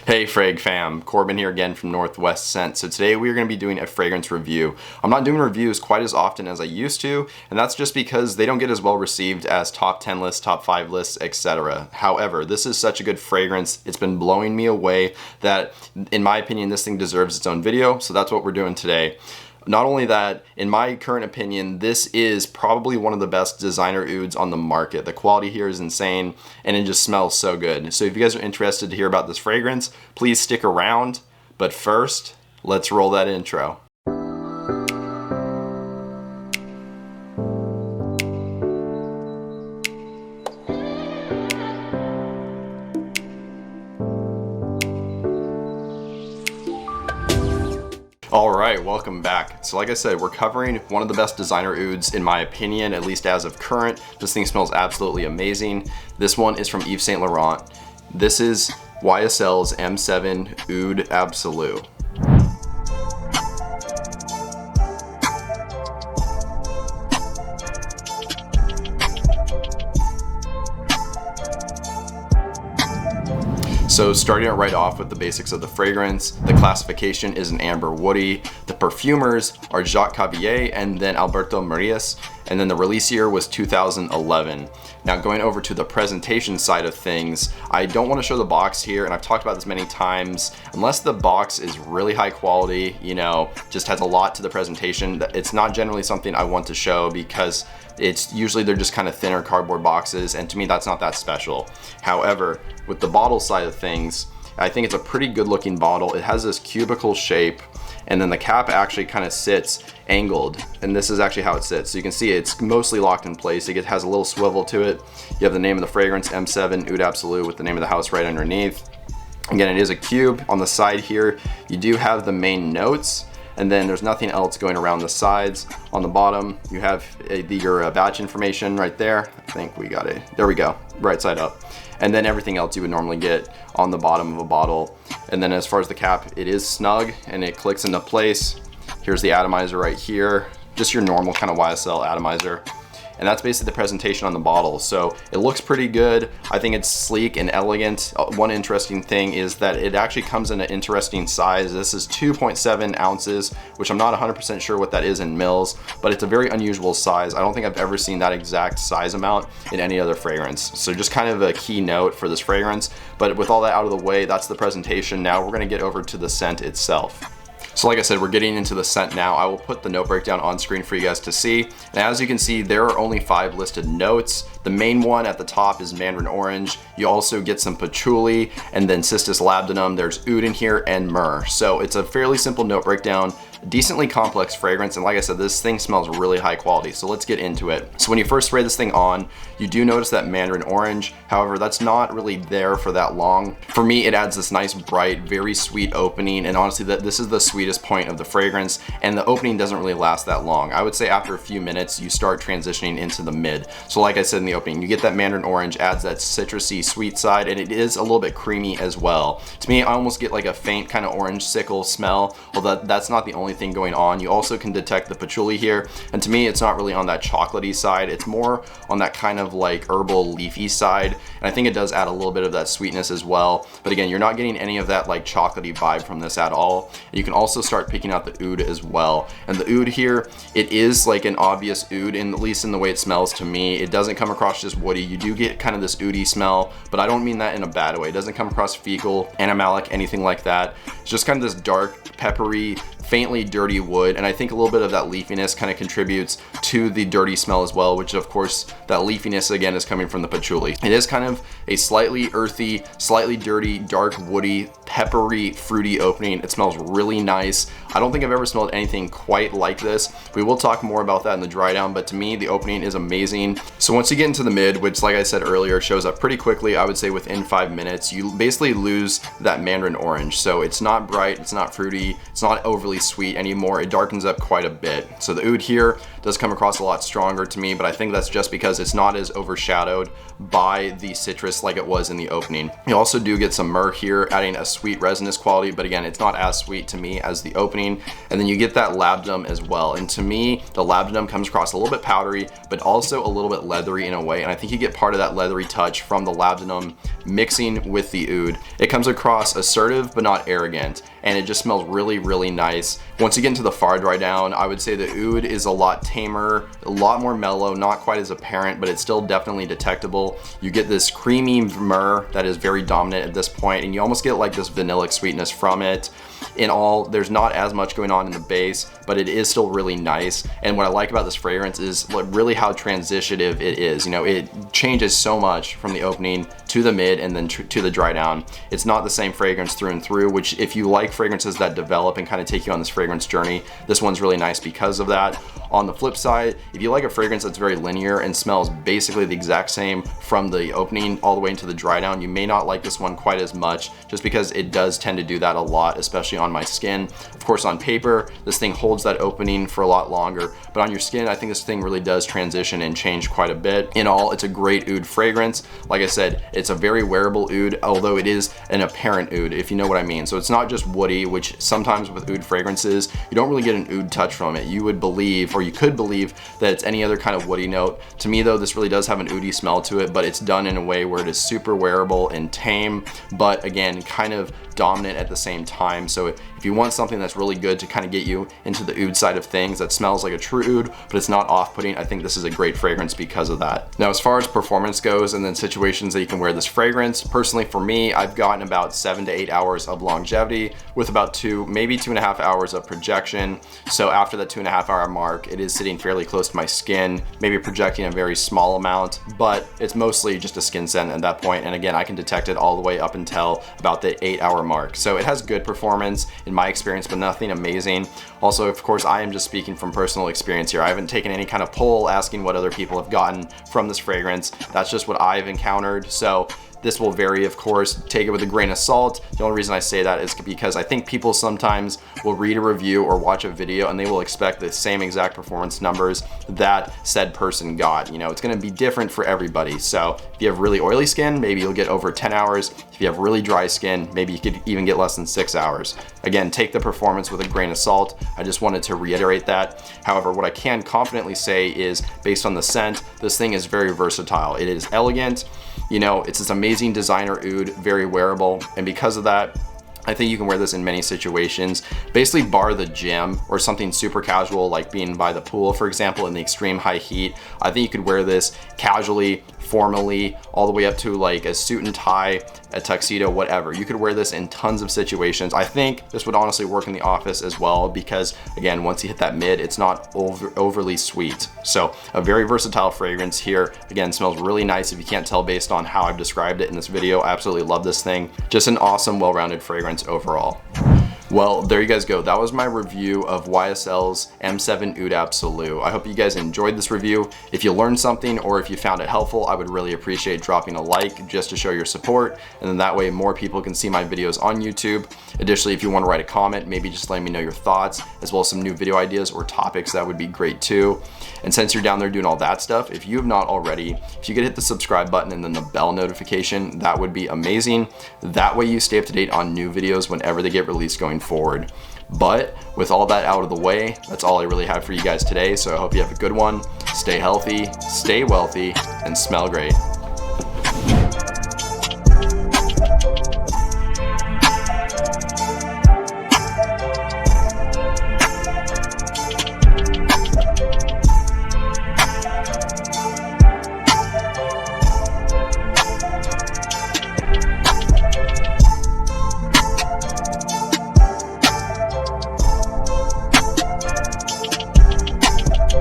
Hey Frag fam, Corbin here again from Northwest Scent. So today we are going to be doing a fragrance review. I'm not doing reviews quite as often as I used to, and that's just because they don't get as well received as top 10 lists, top 5 lists, etc. However, this is such a good fragrance, it's been blowing me away that, in my opinion, this thing deserves its own video, so that's what we're doing today. Not only that, in my current opinion, this is probably one of the best designer ouds on the market. The quality here is insane and it just smells so good. So if you guys are interested to hear about this fragrance, please stick around. But first, let's roll that intro. Alright, welcome back. So like I said, we're covering one of the best designer ouds in my opinion, at least as of current. This thing smells absolutely amazing. This one is from Yves Saint Laurent. This is YSL's M7 Oud Absolu. So starting out right off with the basics of the fragrance, the classification is an amber woody. The perfumers are Jacques Cabier and then Alberto Marias, and then the release year was 2011. Now going over to the presentation side of things, I don't want to show the box here, and I've talked about this many times. Unless the box is really high quality, you know, just has a lot to the presentation, it's not generally something I want to show because it's usually they're just kind of thinner cardboard boxes, and to me that's not that special. However, with the bottle side of things, I think it's a pretty good looking bottle. It has this cubical shape, and then the cap actually kind of sits angled, and this is actually how it sits. So you can see it's mostly locked in place. It has a little swivel to it. You have the name of the fragrance, M7 Oud Absolu, with the name of the house right underneath. Again, it is a cube. On the side here, you do have the main notes, and then there's nothing else going around the sides. On the bottom, you have your batch information right there. I think we got it. There we go, right side up. And then everything else you would normally get on the bottom of a bottle. And then as far as the cap, it is snug and it clicks into place. Here's the atomizer right here, just your normal kind of YSL atomizer. And that's basically the presentation on the bottle. So it looks pretty good. I think it's sleek and elegant. One interesting thing is that it actually comes in an interesting size. This is 2.7 ounces, which I'm not 100% sure what that is in mils, but it's a very unusual size. I don't think I've ever seen that exact size amount in any other fragrance. So just kind of a key note for this fragrance. But with all that out of the way, that's the presentation. Now we're gonna get over to the scent itself. So like I said, we're getting into the scent now. I will put the note breakdown on screen for you guys to see. And as you can see, there are only 5 listed notes. The main one at the top is mandarin orange. You also get some patchouli, and then cistus labdanum. There's oud in here and myrrh. So it's a fairly simple note breakdown, decently complex fragrance, and like I said, this thing smells really high quality. So let's get into it. So when you first spray this thing on, you do notice that mandarin orange. However, that's not really there for that long. For me, it adds this nice, bright, very sweet opening, and honestly, this is the sweetest point of the fragrance, and the opening doesn't really last that long. I would say after a few minutes, you start transitioning into the mid. So like I said in the opening, you get that mandarin orange, adds that citrusy sweet side, and it is a little bit creamy as well. To me, I almost get like a faint kind of orange sickle smell, although that's not the only thing going on. You also can detect the patchouli here, and to me, it's not really on that chocolatey side. It's more on that kind of like herbal leafy side, and I think it does add a little bit of that sweetness as well. But again, you're not getting any of that like chocolatey vibe from this at all. And you can also start picking out the oud as well. And the oud here, it is like an obvious oud, at least in the way it smells to me. It doesn't come across just woody. You do get kind of this oudy smell, but I don't mean that in a bad way. It doesn't come across fecal, animalic, anything like that. It's just kind of this dark, peppery, faintly dirty wood, and I think a little bit of that leafiness kind of contributes to the dirty smell as well, which of course that leafiness again is coming from the patchouli. It is kind of a slightly earthy, slightly dirty, dark, woody, peppery, fruity opening. It smells really nice. I don't think I've ever smelled anything quite like this. We will talk more about that in the dry down, but to me the opening is amazing. So once you get into the mid, which like I said earlier shows up pretty quickly, I would say within 5 minutes, you basically lose that mandarin orange. So it's not bright, it's not fruity, it's not overly sweet anymore. It darkens up quite a bit. So the oud here does come across a lot stronger to me, but I think that's just because it's not as overshadowed by the citrus just like it was in the opening. You also do get some myrrh here, adding a sweet resinous quality, but again, it's not as sweet to me as the opening. And then you get that labdanum as well. And to me, the labdanum comes across a little bit powdery, but also a little bit leathery in a way. And I think you get part of that leathery touch from the labdanum mixing with the oud. It comes across assertive, but not arrogant. And it just smells really, really nice. Once you get into the far dry down, I would say the oud is a lot tamer, a lot more mellow, not quite as apparent, but it's still definitely detectable. You get this creamy myrrh that is very dominant at this point, and you almost get like this vanillic sweetness from it. In all, there's not as much going on in the base, but it is still really nice. And what I like about this fragrance is really how transitive it is. You know, it changes so much from the opening to the mid and then to the dry down. It's not the same fragrance through and through, which if you like fragrances that develop and kind of take you on this fragrance journey, this one's really nice because of that. On the flip side, if you like a fragrance that's very linear and smells basically the exact same from the opening all the way into the dry down, you may not like this one quite as much, just because it does tend to do that a lot, especially on my skin. Of course, on paper, this thing holds that opening for a lot longer, but on your skin, I think this thing really does transition and change quite a bit. In all, it's a great oud fragrance. Like I said, it's a very wearable oud, although it is an apparent oud, if you know what I mean. So it's not just woody, which sometimes with oud fragrances, you don't really get an oud touch from it. You would believe, or you could believe, that it's any other kind of woody note. To me though, this really does have an oudy smell to it, but it's done in a way where it is super wearable and tame, but again, kind of dominant at the same time. So if you want something that's really good to kind of get you into the oud side of things, that smells like a true oud, but it's not off-putting, I think this is a great fragrance because of that. Now, as far as performance goes and then situations that you can wear this fragrance, personally for me, I've gotten about 7 to 8 hours of longevity with about 2, maybe 2.5 hours of projection. So after that 2.5 hour mark, it is sitting fairly close to my skin, maybe projecting a very small amount, but it's mostly just a skin scent at that point. And again, I can detect it all the way up until about the 8 hour mark. So it has good performance in my experience, but nothing amazing. Also, of course, I am just speaking from personal experience here. I haven't taken any kind of poll asking what other people have gotten from this fragrance. That's just what I've encountered. So this will vary, of course. Take it with a grain of salt. The only reason I say that is because I think people sometimes will read a review or watch a video and they will expect the same exact performance numbers that said person got. You know, it's gonna be different for everybody. So if you have really oily skin, maybe you'll get over 10 hours. If you have really dry skin, maybe you could even get less than 6 hours. Again, take the performance with a grain of salt. I just wanted to reiterate that. However, what I can confidently say is, based on the scent, this thing is very versatile. It is elegant. You know, it's this amazing designer oud, very wearable, and because of that, I think you can wear this in many situations, basically bar the gym or something super casual like being by the pool, for example, in the extreme high heat. I think you could wear this casually, formally, all the way up to like a suit and tie, a tuxedo, whatever. You could wear this in tons of situations. I think this would honestly work in the office as well because, again, once you hit that mid, it's not overly sweet. So a very versatile fragrance here. Again, smells really nice if you can't tell based on how I've described it in this video. I absolutely love this thing. Just an awesome, well-rounded fragrance overall. Well, there you guys go. That was my review of YSL's M7 Oud Absolu. I hope you guys enjoyed this review. If you learned something or if you found it helpful, I would really appreciate dropping a like just to show your support, and then that way more people can see my videos on YouTube. Additionally, if you want to write a comment, maybe just let me know your thoughts, as well as some new video ideas or topics, that would be great too. And since you're down there doing all that stuff, if you have not already, if you could hit the subscribe button and then the bell notification, that would be amazing. That way you stay up to date on new videos whenever they get released going forward. But with all that out of the way, that's all I really have for you guys today. So I hope you have a good one. Stay healthy, stay wealthy, and smell great.